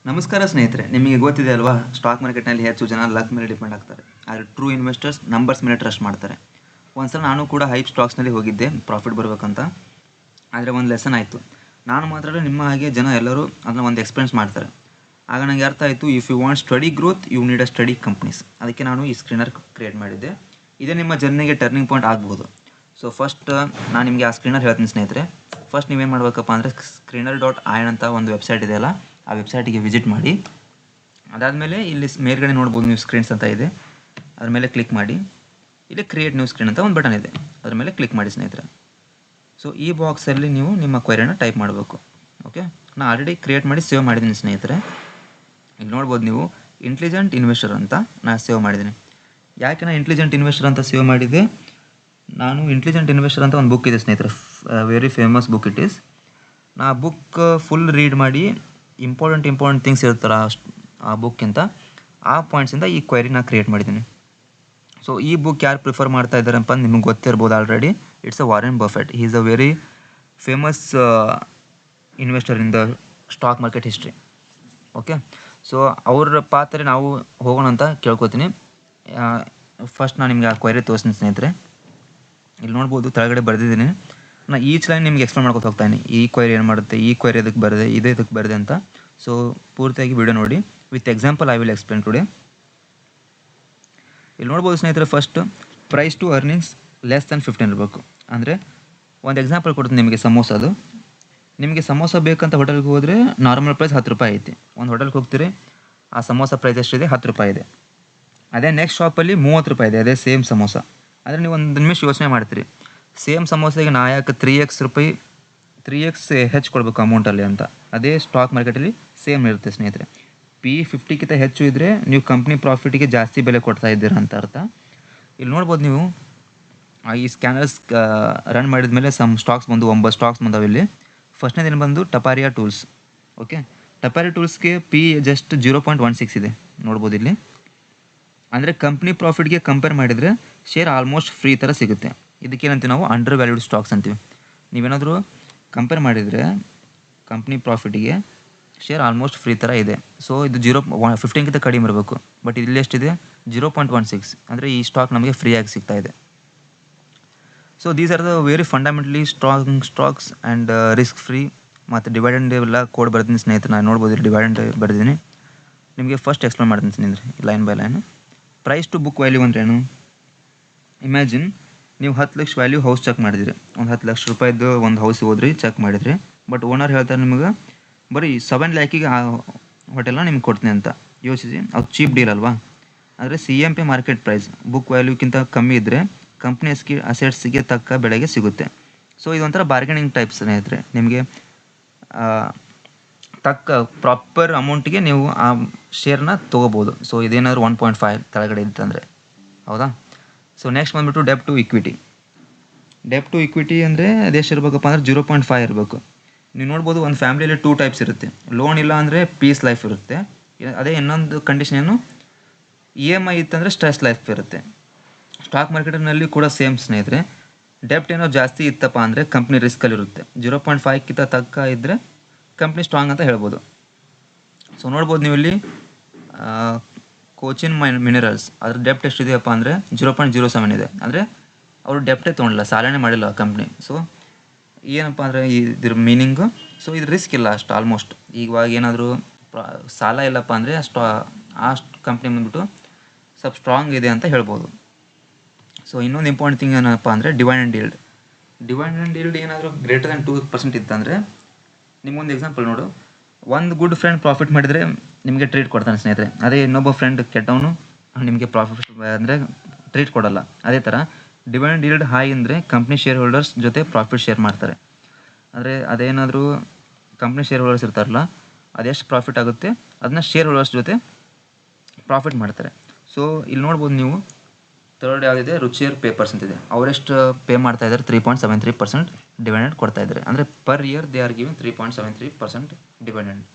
ನಮಸ್ಕಾರ ಸ್ನೇಹಿತರೆ, ನಿಮಗೆ ಗೊತ್ತಿದೆ ಅಲ್ವಾ, ಸ್ಟಾಕ್ ಮಾರ್ಕೆಟ್ನಲ್ಲಿ ಹೆಚ್ಚು ಜನ ಲಕ್ ಮೇಲೆ ಡಿಪೆಂಡ್ ಆಗ್ತಾರೆ. ಆದರೆ ಟ್ರೂ ಇನ್ವೆಸ್ಟರ್ಸ್ ನಂಬರ್ಸ್ ಮೇಲೆ ಟ್ರಸ್ಟ್ ಮಾಡ್ತಾರೆ. ಒಂದ್ಸಲ ನಾನು ಕೂಡ ಹೈಪ್ ಸ್ಟಾಕ್ಸ್ನಲ್ಲಿ ಹೋಗಿದ್ದೆ ಪ್ರಾಫಿಟ್ ಬರಬೇಕಂತ. ಆದರೆ ಒಂದು ಲೆಸನ್ ಆಯಿತು. ನಾನು ಮಾತ್ರ ನಿಮ್ಮ ಹಾಗೆ ಜನ ಎಲ್ಲರೂ ಅದನ್ನ ಒಂದು ಎಕ್ಸ್ಪೀರಿಯನ್ಸ್ ಮಾಡ್ತಾರೆ. ಆಗ ನನಗೆ ಅರ್ಥ ಆಯಿತು, if you want study growth you need a study companies. ಅದಕ್ಕೆ ನಾನು ಈ ಸ್ಕ್ರೀನರ್ ಕ್ರಿಯೇಟ್ ಮಾಡಿದ್ದೆ. ಇದೇ ನಿಮ್ಮ ಜರ್ನಿಗೆ ಟರ್ನಿಂಗ್ ಪಾಯಿಂಟ್ ಆಗ್ಬೋದು. ಸೊ ಫಸ್ಟ್ ನಾನು ನಿಮಗೆ ಆ ಸ್ಕ್ರೀನರ್ ಹೇಳ್ತೀನಿ ಸ್ನೇಹಿತರೆ. ಫಸ್ಟ್ ನೀವೇನು ಮಾಡಬೇಕಪ್ಪ ಅಂದರೆ screener.in ಅಂತ ಒಂದು ವೆಬ್ಸೈಟ್ ಇದೆಯಲ್ಲ, ಆ ವೆಬ್ಸೈಟಿಗೆ ವಿಸಿಟ್ ಮಾಡಿ. ಅದಾದಮೇಲೆ ಇಲ್ಲಿ ಮೇಲ್ಗಡೆ ನೋಡ್ಬೋದು ನೀವು ಸ್ಕ್ರೀನ್ಸ್ ಅಂತ ಇದೆ, ಅದ್ರ ಮೇಲೆ ಕ್ಲಿಕ್ ಮಾಡಿ. ಇಲ್ಲಿ ಕ್ರಿಯೇಟ್ ನ್ಯೂ ಸ್ಕ್ರೀನ್ ಅಂತ ಒಂದು ಬಟನ್ ಇದೆ, ಅದ್ರ ಮೇಲೆ ಕ್ಲಿಕ್ ಮಾಡಿ ಸ್ನೇಹಿತರೆ. ಸೊ ಈ ಬಾಕ್ಸಲ್ಲಿ ನೀವು ನಿಮ್ಮ ಕ್ವೈರಿನ ಟೈಪ್ ಮಾಡಬೇಕು. ಓಕೆ, ನಾನು ಆಲ್ರೆಡಿ ಕ್ರಿಯೇಟ್ ಮಾಡಿ ಸೇವ್ ಮಾಡಿದ್ದೀನಿ ಸ್ನೇಹಿತರೆ. ಇಲ್ಲಿ ನೋಡ್ಬೋದು ನೀವು ಇಂಟೆಲಿಜೆಂಟ್ ಇನ್ವೆಸ್ಟರ್ ಅಂತ ನಾನು ಸೇವ್ ಮಾಡಿದ್ದೀನಿ. ಯಾಕೆ ನಾನು ಇಂಟೆಲಿಜೆಂಟ್ ಇನ್ವೆಸ್ಟರ್ ಅಂತ ಸೇವ್ ಮಾಡಿದ್ದೆ, ನಾನು ಇಂಟೆಲಿಜೆಂಟ್ ಇನ್ವೆಸ್ಟರ್ ಅಂತ ಒಂದು ಬುಕ್ ಇದೆ ಸ್ನೇಹಿತರೆ, very famous book it is. ನಾ ಆ ಬುಕ್ ಫುಲ್ ರೀಡ್ ಮಾಡಿ ಇಂಪಾರ್ಟೆಂಟ್ ಥಿಂಗ್ಸ್ ಇರ್ತಾರ ಆ ಬುಕ್ಕಿಂತ, ಆ ಪಾಯಿಂಟ್ಸಿಂದ ಈ ಕ್ವೈರಿನ ಕ್ರಿಯೇಟ್ ಮಾಡಿದ್ದೀನಿ. ಸೊ ಈ ಬುಕ್ ಯಾರು ಪ್ರಿಫರ್ ಮಾಡ್ತಾ ಇದ್ದಾರಪ್ಪ ಅಂತ ನಿಮ್ಗೆ ಗೊತ್ತಿರ್ಬೋದು already. It's a Warren Buffett. He is a very famous investor in the stock market history. Okay, so ಅವ್ರ ಪಾತ್ರೆ ನಾವು ಹೋಗೋಣ ಅಂತ ಕೇಳ್ಕೊತೀನಿ. ಫಸ್ಟ್ ನಾನು ನಿಮಗೆ ಆ ಕ್ವೈರಿ ತೋರಿಸ್ತೀನಿ ಸ್ನೇಹಿತರೆ. ಇಲ್ಲಿ ನೋಡ್ಬೋದು ಕೆಳಗಡೆ ಬರೆದಿದ್ದೀನಿ. ನಾನು ಈಚ್ ಲೈನ್ ನಿಮಗೆ ಎಕ್ಸ್ಪ್ಲೇನ್ ಮಾಡ್ಕೊತ ಹೋಗ್ತಾಯಿನಿ. ಈ ಕ್ವೈರಿ ಏನು ಮಾಡುತ್ತೆ, ಈ ಕ್ವೈರಿ ಎದಕ್ಕೆ ಬರದೆ, ಇದೇ ಇದಕ್ಕೆ ಬರದೆ ಅಂತ. ಸೊ ಪೂರ್ತಿಯಾಗಿ ವಿಡಿಯೋ ನೋಡಿ. With example I will explain today. ಇಲ್ಲಿ ನೋಡ್ಬೋದು ಸ್ನೇಹಿತರೆ, first price to earnings less than 15 ಇರಬೇಕು. ಅಂದರೆ ಒಂದು ಎಕ್ಸಾಂಪಲ್ ಕೊಡ್ತೀನಿ ನಿಮಗೆ. ಸಮೋಸದು, ನಿಮಗೆ ಸಮೋಸ ಬೇಕಂತ ಹೋಟೆಲ್ಗೆ ಹೋದರೆ ನಾರ್ಮಲ್ ಪ್ರೈಸ್ 10 ರೂಪಾಯಿ ಐತಿ. ಒಂದು ಹೋಟೆಲ್ಗೆ ಹೋಗ್ತೀರಿ, ಆ ಸಮೋಸ ಪ್ರೈಸ್ ಎಷ್ಟಿದೆ, 10 ರೂಪಾಯಿ ಇದೆ. ಅದೇ ನೆಕ್ಸ್ಟ್ ಶಾಪಲ್ಲಿ 30 ರೂಪಾಯಿ ಇದೆ, ಅದೇ ಸೇಮ್ ಸಮೋಸ. ಆದರೆ ನೀವು ಒಂದು ನಿಮಿಷ ಯೋಚನೆ ಮಾಡ್ತೀರಿ, ಸೇಮ್ ಸಮೋಸೆಗೆ ನಾ ಯಾಕೆ 3x ಹೆಚ್ಚು ಕೊಡಬೇಕು ಅಮೌಂಟಲ್ಲಿ ಅಂತ. ಅದೇ ಸ್ಟಾಕ್ ಮಾರ್ಕೆಟಲ್ಲಿ ಸೇಮ್ ಇರುತ್ತೆ ಸ್ನೇಹಿತರೆ. P50ಗಿಂತ ಹೆಚ್ಚು ಇದ್ದರೆ ನೀವು ಕಂಪ್ನಿ ಪ್ರಾಫಿಟಿಗೆ ಜಾಸ್ತಿ ಬೆಲೆ ಕೊಡ್ತಾ ಇದ್ದೀರಾ ಅಂತ ಅರ್ಥ. ಇಲ್ಲಿ ನೋಡ್ಬೋದು ನೀವು ಈ ಸ್ಕ್ಯಾನರ್ಸ್ ರನ್ ಮಾಡಿದ ಮೇಲೆ ಸಮ್ ಸ್ಟಾಕ್ಸ್ ಬಂದು 9 ಸ್ಟಾಕ್ಸ್ ಬಂದವು ಇಲ್ಲಿ. ಫಸ್ಟ್ನೇದು ಏನು ಬಂದು ಟಪಾರಿಯಾ ಟೂಲ್ಸ್. ಓಕೆ, ಟಪಾರಿಯಾ ಟೂಲ್ಸ್ಗೆ P ಜಸ್ಟ್ 0.16 ಇದೆ, ನೋಡ್ಬೋದು ಇಲ್ಲಿ. ಅಂದರೆ ಕಂಪ್ನಿ ಪ್ರಾಫಿಟ್ಗೆ ಕಂಪೇರ್ ಮಾಡಿದರೆ ಶೇರ್ ಆಲ್ಮೋಸ್ಟ್ ಫ್ರೀ ಥರ ಸಿಗುತ್ತೆ. ಇದಕ್ಕೇನಂತೀವಿ ನಾವು ಅಂಡರ್ ವ್ಯಾಲ್ಯೂಡ್ ಸ್ಟಾಕ್ಸ್ ಅಂತೀವಿ. ನೀವೇನಾದರೂ ಕಂಪೇರ್ ಮಾಡಿದರೆ ಕಂಪ್ನಿ ಪ್ರಾಫಿಟಿಗೆ ಶೇರ್ ಆಲ್ಮೋಸ್ಟ್ ಫ್ರೀ ಥರ ಇದೆ. ಸೊ ಇದು 15ಗಿಂತ ಕಡಿಮೆ ಇರಬೇಕು. ಬಟ್ ಇಲ್ಲಿ ಎಷ್ಟಿದೆ, 0.16. ಅಂದರೆ ಈ ಸ್ಟಾಕ್ ನಮಗೆ ಫ್ರೀಯಾಗಿ ಸಿಗ್ತಾ ಇದೆ. So these are the very fundamentally strong stocks and risk free. ಮತ್ತು ಡಿವೈಡೆಂಡ್ ಎಲ್ಲ ಕೋಡ್ ಬರ್ತೀನಿ ಸ್ನೇಹಿತರೆ. ನಾನು ನೋಡ್ಬೋದು ಇಲ್ಲಿ ಡಿವೈಡೆಂಡ್ ಬರ್ದಿದ್ದೀನಿ. ನಿಮಗೆ ಫಸ್ಟ್ ಎಕ್ಸ್ಪ್ಲೇನ್ ಮಾಡ್ತೀನಿ ಸ್ನೇಹಿತರೆ line by line. Price to book value ಅಂದ್ರೇನು, ಇಮ್ಯಾಜಿನ್ ನೀವು 10 ಲಕ್ಷ ವ್ಯಾಲ್ಯೂ ಹೌಸ್ ಚೆಕ್ ಮಾಡಿದಿರಿ. ಒಂದು 10 ಲಕ್ಷ ರೂಪಾಯಿದ್ದು ಒಂದು ಹೌಸ್ ಹೋದ್ರಿ, ಚೆಕ್ ಮಾಡಿದ್ರಿ. ಬಟ್ ಓನರ್ ಹೇಳ್ತಾರೆ ನಿಮಗೆ ಬರೀ 7 ಲ್ಯಾಕಿಗೆ ಆ ಹೋಟೆಲ್ನ ನಿಮ್ಗೆ ಕೊಡ್ತೀನಿ ಅಂತ. ಯೋಚಿಸಿ, ಅದು ಚೀಪ್ ಡೀಲ್ ಅಲ್ವಾ. ಆದರೆ CMP ಮಾರ್ಕೆಟ್ ಪ್ರೈಸ್ ಬುಕ್ ವ್ಯಾಲ್ಯೂಕ್ಕಿಂತ ಕಮ್ಮಿ ಇದ್ದರೆ ಕಂಪ್ನಿ ಅಸೆಟ್ಸ್ಗೆ ತಕ್ಕ ಬೆಲೆಗೆ ಸಿಗುತ್ತೆ. ಸೊ ಇದೊಂಥರ ಬಾರ್ಗೇನಿಂಗ್ ಟೈಪ್ ಸ್ನೇಹಿತರೆ. ನಿಮಗೆ ತಕ್ಕ ಪ್ರಾಪರ್ ಅಮೌಂಟಿಗೆ ನೀವು ಆ ಶೇರ್ನ ತೊಗೋಬೋದು. ಸೊ ಇದೇನಾದರೂ 1.5 ಕೆಳಗಡೆ ಇತ್ತಂದರೆ, ಹೌದಾ. ಸೊ ನೆಕ್ಸ್ಟ್ ಬಂದುಬಿಟ್ಟು debt to equity. Debt to equity ಅಂದರೆ ಅದೆಷ್ಟು ಇರಬೇಕಪ್ಪ ಅಂದರೆ 0.5 ಇರಬೇಕು. ನೀವು ನೋಡ್ಬೋದು ಒಂದು ಫ್ಯಾಮಿಲಿಯಲ್ಲಿ 2 ಟೈಪ್ಸ್ ಇರುತ್ತೆ. ಲೋನ್ ಇಲ್ಲ ಅಂದರೆ ಪೀಸ್ ಲೈಫ್ ಇರುತ್ತೆ. ಅದೇ ಇನ್ನೊಂದು ಕಂಡೀಷನ್ ಏನು, EMI ಇತ್ತಂದರೆ ಸ್ಟ್ರೆಸ್ ಲೈಫ್ ಇರುತ್ತೆ. ಸ್ಟಾಕ್ ಮಾರ್ಕೆಟ್ನಲ್ಲಿ ಕೂಡ ಸೇಮ್ ಸ್ನೇಹಿತರೆ. ಡೆಪ್ಟ್ ಏನೋ ಜಾಸ್ತಿ ಇತ್ತಪ್ಪ ಅಂದರೆ ಕಂಪ್ನಿ ರಿಸ್ಕಲ್ಲಿರುತ್ತೆ. 0.5ಗಿಂತ ತಕ್ಕ ಇದ್ದರೆ ಕಂಪ್ನಿ ಸ್ಟ್ರಾಂಗ್ ಅಂತ ಹೇಳ್ಬೋದು. ಸೊ ನೋಡ್ಬೋದು ನೀವು ಇಲ್ಲಿ ಕೋಚಿನ್ ಮಿನರಲ್ಸ್, ಅದ್ರ ಡೆಪ್ಟ್ ಎಷ್ಟಿದೆಯಪ್ಪ ಅಂದರೆ 0.07 ಇದೆ. ಅಂದರೆ ಅವರು ಡೆಪ್ಟೇ ತೊಗೊಂಡಿಲ್ಲ, ಸಾಲನೇ ಮಾಡಿಲ್ಲ ಕಂಪ್ನಿ. ಸೊ ಏನಪ್ಪ ಅಂದರೆ ಇದ್ರ ಮೀನಿಂಗು, ಸೊ ಇದು ರಿಸ್ಕ್ ಇಲ್ಲ ಅಷ್ಟು ಆಲ್ಮೋಸ್ಟ್. ಇವಾಗ ಏನಾದರೂ ಸಾಲ ಇಲ್ಲಪ್ಪ ಅಂದರೆ ಅಷ್ಟು ಕಂಪ್ನಿ ಬಂದ್ಬಿಟ್ಟು ಸ್ವಲ್ಪ ಸ್ಟ್ರಾಂಗ್ ಇದೆ ಅಂತ ಹೇಳ್ಬೋದು. ಸೊ ಇನ್ನೊಂದು ಇಂಪಾರ್ಟೆಂಟ್ ಥಿಂಗ್ ಏನಪ್ಪ ಅಂದರೆ ಡಿವೈಡೆಂಡ್ ಈಲ್ಡ್. ಡಿವೈಡೆಂಡ್ ಈಲ್ಡ್ ಏನಾದರೂ ಗ್ರೇಟರ್ ದ್ಯಾನ್ 2% ಇತ್ತಂದರೆ, ನಿಮಗೊಂದು ಎಕ್ಸಾಂಪಲ್ ನೋಡು. ಒಂದು ಗುಡ್ ಫ್ರೆಂಡ್ ಪ್ರಾಫಿಟ್ ಮಾಡಿದರೆ ನಿಮಗೆ ಟ್ರೀಟ್ ಕೊಡ್ತಾನೆ ಸ್ನೇಹಿತರೆ. ಅದೇ ಇನ್ನೊಬ್ಬ ಫ್ರೆಂಡ್ ಕೆಟ್ಟವನು ನಿಮಗೆ ಪ್ರಾಫಿಟ್ ಅಂದರೆ ಟ್ರೀಟ್ ಕೊಡಲ್ಲ. ಅದೇ ಥರ ಡಿವೈಡೆಂಡ್ ಈಲ್ಡ್ ಹೈ ಅಂದರೆ ಕಂಪ್ನಿ ಶೇರ್ ಹೋಲ್ಡರ್ಸ್ ಜೊತೆ ಪ್ರಾಫಿಟ್ ಶೇರ್ ಮಾಡ್ತಾರೆ. ಅಂದರೆ ಅದೇನಾದರೂ ಕಂಪ್ನಿ ಶೇರ್ ಹೋಲ್ಡರ್ಸ್ ಇರ್ತಾರಲ್ಲ, ಅದೆಷ್ಟು ಪ್ರಾಫಿಟ್ ಆಗುತ್ತೆ ಅದನ್ನ ಶೇರ್ ಹೋಲ್ಡರ್ಸ್ ಜೊತೆ ಪ್ರಾಫಿಟ್ ಮಾಡ್ತಾರೆ. ಸೊ ಇಲ್ಲಿ ನೋಡ್ಬೋದು ನೀವು, ಥರ್ಡ್ ಯಾವುದಿದೆ, ರುಚಿಯರ್ ಪೇಪರ್ಸ್ ಅಂತಿದೆ. ಅವರೆಷ್ಟು ಪೇ ಮಾಡ್ತಾ ಇದ್ದಾರೆ, 3.73% ಡಿವಿಡೆಂಡ್ ಕೊಡ್ತಾ ಇದ್ದಾರೆ. ಅಂದರೆ per year they are giving 3.73% dividend.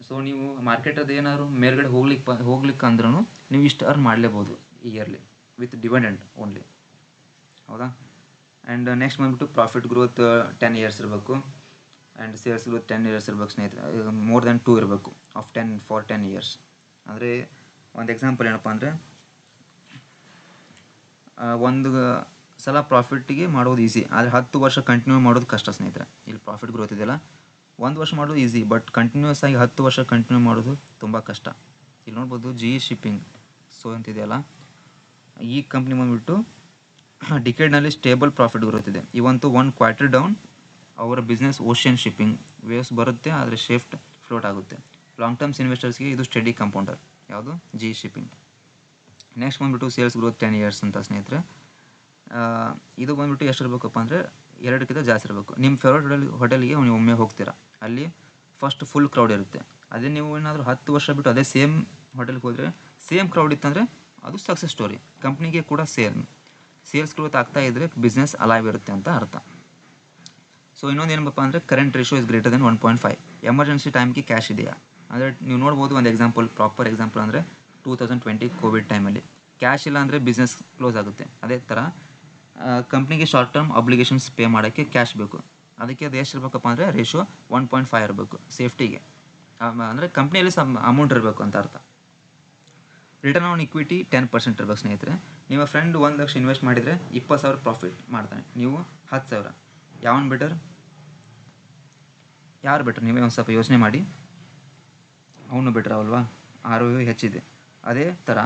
So ನೀವು ಮಾರ್ಕೆಟದು ಏನಾದ್ರು ಮೇಲ್ಗಡೆ ಹೋಗ್ಲಿಕ್ಕೆ ಅಂದ್ರೂ ನೀವು ಇಷ್ಟು ಅರ್ನ್ ಮಾಡಲೇಬೋದು ಇಯರ್ಲಿ ವಿತ್ ಡಿವಿಡೆಂಡ್ ಓನ್ಲಿ, ಹೌದಾ. ಆ್ಯಂಡ್ ನೆಕ್ಸ್ಟ್ ಬಂದುಬಿಟ್ಟು ಪ್ರಾಫಿಟ್ ಗ್ರೋತ್ 10 ಇಯರ್ಸ್ ಇರಬೇಕು. ಆ್ಯಂಡ್ ಸೇಲ್ಸ್ ಗ್ರೋತ್ 10 ಇಯರ್ಸ್ ಇರ್ಬೇಕು ಸ್ನೇಹಿತರೆ, ಮೋರ್ ದೆನ್ 2 ಇರಬೇಕು ಆಫ್ 10 ಇಯರ್ಸ್. ಅಂದರೆ ಒಂದು ಎಕ್ಸಾಂಪಲ್ ಏನಪ್ಪ ಅಂದರೆ, ಒಂದು ಸಲ ಪ್ರಾಫಿಟ್ಟಿಗೆ ಮಾಡೋದು ಈಸಿ, ಆದರೆ 10 ವರ್ಷ ಕಂಟಿನ್ಯೂ ಮಾಡೋದು ಕಷ್ಟ ಸ್ನೇಹಿತರೆ. ಇಲ್ಲಿ ಪ್ರಾಫಿಟ್ ಗ್ರೋತ್ ಇದೆಯಲ್ಲ, 1 ವರ್ಷ ಮಾಡೋದು ಈಸಿ, ಬಟ್ ಕಂಟಿನ್ಯೂಸ್ ಆಗಿ 10 ವರ್ಷ ಕಂಟಿನ್ಯೂ ಮಾಡೋದು ತುಂಬ ಕಷ್ಟ. ಇಲ್ಲಿ ನೋಡ್ಬೋದು GE ಶಿಪ್ಪಿಂಗ್ ಅಂತಿದೆಯಲ್ಲ, ಈ ಕಂಪ್ನಿ ಬಂದುಬಿಟ್ಟು ಡಿಕೆಡ್ನಲ್ಲಿ ಸ್ಟೇಬಲ್ ಪ್ರಾಫಿಟ್ ಗ್ರೋತ್ ಇದೆ. ಇವಂತೂ 1 ಕ್ವಾರ್ಟರ್ ಡೌನ್ ಅವರ ಬಿಸ್ನೆಸ್ ಓಷಿಯನ್ ಶಿಪ್ಪಿಂಗ್ ವೇವ್ಸ್ ಬರುತ್ತೆ, ಆದರೆ ಶಿಫ್ಟ್ ಫ್ಲೋಟ್ ಆಗುತ್ತೆ. ಲಾಂಗ್ ಟರ್ಮ್ಸ್ ಇನ್ವೆಸ್ಟರ್ಸ್ಗೆ ಇದು ಸ್ಟಡಿ ಕಂಪೌಂಡರ್, ಯಾವುದು GE ಶಿಪ್ಪಿಂಗ್. ನೆಕ್ಸ್ಟ್ ಬಂದುಬಿಟ್ಟು ಸೇಲ್ಸ್ ಗ್ರೋತ್ 10 ಇಯರ್ಸ್ ಅಂತ ಸ್ನೇಹಿತರೆ. ಇದು ಬಂದುಬಿಟ್ಟು ಎಷ್ಟು ಇರಬೇಕಪ್ಪ ಅಂದರೆ 2ಕ್ಕಿಂತ ಜಾಸ್ತಿ ಇರಬೇಕು. ನಿಮ್ಮ ಫೇವ್ರೇಟ್ ಹೋಟೆಲ್ಗೆ ನೀವು ಒಮ್ಮೆ ಹೋಗ್ತೀರಾ, ಅಲ್ಲಿ ಫಸ್ಟ್ ಫುಲ್ ಕ್ರೌಡ್ ಇರುತ್ತೆ. ಅದೇ ನೀವು ಏನಾದರೂ 10 ವರ್ಷ ಬಿಟ್ಟು ಅದೇ ಸೇಮ್ ಹೋಟೆಲ್ಗೆ ಹೋದರೆ ಸೇಮ್ ಕ್ರೌಡ್ ಇತ್ತಂದರೆ ಅದು ಸಕ್ಸಸ್ ಸ್ಟೋರಿ. ಕಂಪ್ನಿಗೆ ಕೂಡ ಸೇಲ್ಸ್ ಗ್ರೋತ್ ಆಗ್ತಾ ಇದ್ದರೆ ಬಿಸ್ನೆಸ್ ಅಲೈವ್ ಇರುತ್ತೆ ಅಂತ ಅರ್ಥ. ಸೊ ಇನ್ನೊಂದು ಏನಪ್ಪ ಅಂದರೆ current ratio is greater than 1.5. Emergency ಟೈಮ್ಗೆ ಕ್ಯಾಶ್ ಇದೆಯಾ ಅಂದರೆ ನೀವು ನೋಡ್ಬೋದು. ಒಂದು ಪ್ರಾಪರ್ ಎಕ್ಸಾಂಪಲ್ ಅಂದರೆ 2020 ಕೋವಿಡ್ ಟೈಮಲ್ಲಿ ಕ್ಯಾಶ್ ಇಲ್ಲ ಅಂದರೆ ಬಿಸ್ನೆಸ್ ಕ್ಲೋಸ್ ಆಗುತ್ತೆ. ಅದೇ ಥರ ಕಂಪ್ನಿಗೆ ಶಾರ್ಟ್ ಟರ್ಮ್ ಅಬ್ಲಿಗೇಷನ್ಸ್ ಪೇ ಮಾಡೋಕ್ಕೆ ಕ್ಯಾಶ್ ಬೇಕು. ಅದಕ್ಕೆ ಅದು ಎಷ್ಟು ಇರಬೇಕಪ್ಪ ಅಂದರೆ ರೇಷೋ 1.5 ಇರಬೇಕು ಸೇಫ್ಟಿಗೆ, ಅಂದರೆ ಕಂಪ್ನಿಯಲ್ಲಿ ಅಮೌಂಟ್ ಇರಬೇಕು ಅಂತ ಅರ್ಥ. ರಿಟರ್ನ್ ಆನ್ ಇಕ್ವಿಟಿ 10% ಇರಬೇಕು ಸ್ನೇಹಿತರೆ. ನಿಮ್ಮ ಫ್ರೆಂಡ್ 1 ಲಕ್ಷ ಇನ್ವೆಸ್ಟ್ ಮಾಡಿದರೆ 20,000 ಪ್ರಾಫಿಟ್ ಮಾಡ್ತಾನೆ, ನೀವು 10,000. ಯಾರು ಬೆಟರ್? ನೀವೇ ಒಂದು ಸ್ವಲ್ಪ ಯೋಚನೆ ಮಾಡಿ. ಅವನು ಬೆಟರ್ ಅವಲ್ವಾ, ROE ಹೆಚ್ಚಿದೆ. ಅದೇ ಥರ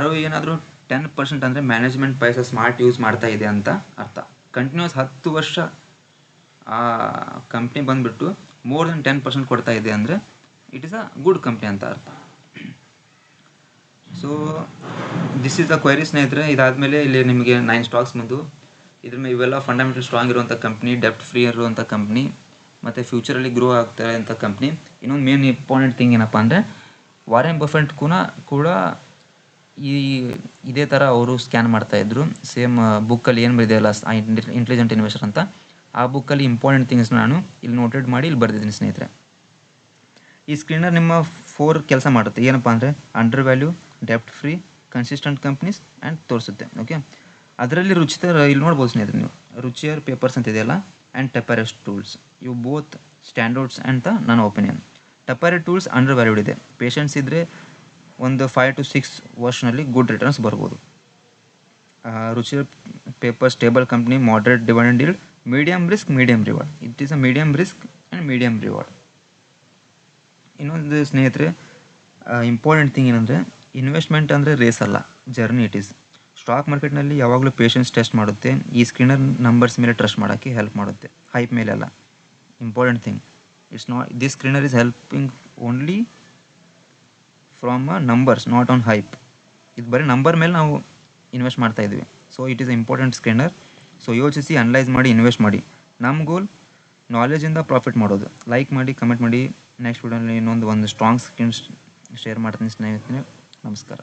ROE ಏನಾದರೂ 10% ಅಂದರೆ ಮ್ಯಾನೇಜ್ಮೆಂಟ್ ಪೈಸಾ ಸ್ಮಾರ್ಟ್ ಯೂಸ್ ಮಾಡ್ತಾ ಇದೆ ಅಂತ ಅರ್ಥ. ಕಂಟಿನ್ಯೂಸ್ 10 ವರ್ಷ ಆ ಕಂಪ್ನಿ ಬಂದುಬಿಟ್ಟು ಮೋರ್ ದೆನ್ 10% ಕೊಡ್ತಾ ಇದೆ ಅಂದರೆ it is a good company ಅಂತ ಅರ್ಥ. So this is the query ಸ್ನೇಹಿತರೆ. ಇದಾದಮೇಲೆ ಇಲ್ಲಿ ನಿಮಗೆ 9 ಸ್ಟಾಕ್ಸ್ ಬಂದು ಇದ್ರ ಮೇಲೆ ಇವೆಲ್ಲ ಫಂಡಮೆಂಟಲ್ ಸ್ಟ್ರಾಂಗ್ ಇರುವಂಥ ಕಂಪ್ನಿ, ಡೆಪ್ಟ್ ಫ್ರೀ ಇರುವಂಥ ಕಂಪ್ನಿ, ಮತ್ತು ಫ್ಯೂಚರಲ್ಲಿ ಗ್ರೋ ಆಗ್ತಾ ಇರೋಂಥ ಕಂಪ್ನಿ. ಇನ್ನೊಂದು ಮೇನ್ ಇಂಪಾರ್ಟೆಂಟ್ ಥಿಂಗ್ ಏನಪ್ಪ ಅಂದರೆ, ವಾರೆನ್ ಬಫೆಟ್ ಕೂಡ ಇದೇ ಥರ ಅವರು ಸ್ಕ್ಯಾನ್ ಮಾಡ್ತಾಯಿದ್ರು. ಸೇಮ್ ಬುಕ್ಕಲ್ಲಿ ಏನು ಬರೆದಿದೆಯಲ್ಲ ಇಂಟೆಲಿಜೆಂಟ್ ಇನ್ವೆಸ್ಟರ್ ಅಂತ, ಆ ಬುಕ್ಕಲ್ಲಿ ಇಂಪಾರ್ಟೆಂಟ್ ಥಿಂಗ್ಸ್ನ ನಾನು ಇಲ್ಲಿ ನೋಟೆಡ್ ಮಾಡಿ ಇಲ್ಲಿ ಬರೆದಿದ್ದೀನಿ ಸ್ನೇಹಿತರೆ. ಈ ಸ್ಕ್ರೀನರ್ ನಿಮ್ಮ 4 ಕೆಲಸ ಮಾಡುತ್ತೆ. ಏನಪ್ಪ ಅಂದರೆ ಅಂಡರ್ ವ್ಯಾಲ್ಯೂ, ಡೆಪ್ಟ್ ಫ್ರೀ, ಕನ್ಸಿಸ್ಟೆಂಟ್ ಕಂಪ್ನೀಸ್ ಆ್ಯಂಡ್ ತೋರಿಸುತ್ತೆ. ಓಕೆ, ಅದರಲ್ಲಿ ಇಲ್ಲಿ ನೋಡ್ಬೋದು ಸ್ನೇಹಿತರೆ ನೀವು, ರುಚಿಯರ್ ಪೇಪರ್ಸ್ ಅಂತ ಇದೆಯಲ್ಲ ಆ್ಯಂಡ್ ಟೆಪರೆಸ್ ಟೂಲ್ಸ್, ಇವು ಬೋತ್ ಸ್ಟ್ಯಾಂಡರ್ಡ್ಸ್ ಅಂತ ನನ್ನ opinion. Taparia tools under valued ಇದೆ. ಪೇಷನ್ಸ್ ಇದ್ದರೆ ಒಂದು 5 to 6 ವರ್ಷನಲ್ಲಿ ಗುಡ್ ರಿಟರ್ನ್ಸ್ ಬರ್ಬೋದು. Ruchira paper stable company, moderate dividend yield, medium risk medium reward. It is a medium risk and medium reward. ಇನ್ನೊಂದು ಸ್ನೇಹಿತರೆ ಇಂಪಾರ್ಟೆಂಟ್ ಥಿಂಗ್ ಏನಂದರೆ, ಇನ್ವೆಸ್ಟ್ಮೆಂಟ್ ಅಂದರೆ ರೇಸ್ ಅಲ್ಲ, ಜರ್ನಿ ಇಟ್ ಈಸ್. ಸ್ಟಾಕ್ ಮಾರ್ಕೆಟ್ನಲ್ಲಿ ಯಾವಾಗಲೂ ಪೇಷನ್ಸ್ ಟೆಸ್ಟ್ ಮಾಡುತ್ತೆ. ಈ ಸ್ಕ್ರೀನರ್ ನಂಬರ್ಸ್ ಮೇಲೆ ಟ್ರಸ್ಟ್ ಮಾಡೋಕ್ಕೆ ಹೆಲ್ಪ್ ಮಾಡುತ್ತೆ, ಹೈಪ್ ಮೇಲೆ ಅಲ್ಲ. Important thing, this screener is helping only from numbers, not on hype. ಇದು ಬರೀ ನಂಬರ್ ಮೇಲೆ ನಾವು ಇನ್ವೆಸ್ಟ್ ಮಾಡ್ತಾ ಇದ್ವಿ. So it is important screener. So ಯೋಚಿಸಿ, ಅನಲೈಸ್ ಮಾಡಿ ಇನ್ವೆಸ್ಟ್ ಮಾಡಿ. ನಮ್ಮ ಗೋಲ್ ನಾಲೆಜಿಂದ ಪ್ರಾಫಿಟ್ ಮಾಡೋದು. ಲೈಕ್ ಮಾಡಿ, ಕಮೆಂಟ್ ಮಾಡಿ. ನೆಕ್ಸ್ಟ್ ವಿಡಿಯೋನಲ್ಲಿ ಒಂದು ಸ್ಟ್ರಾಂಗ್ ಸ್ಕ್ರೀನ್ ಶೇರ್ ಮಾಡ್ತೀನಿ ಸ್ನೇಹಿತರೆ. ನಮಸ್ಕಾರ.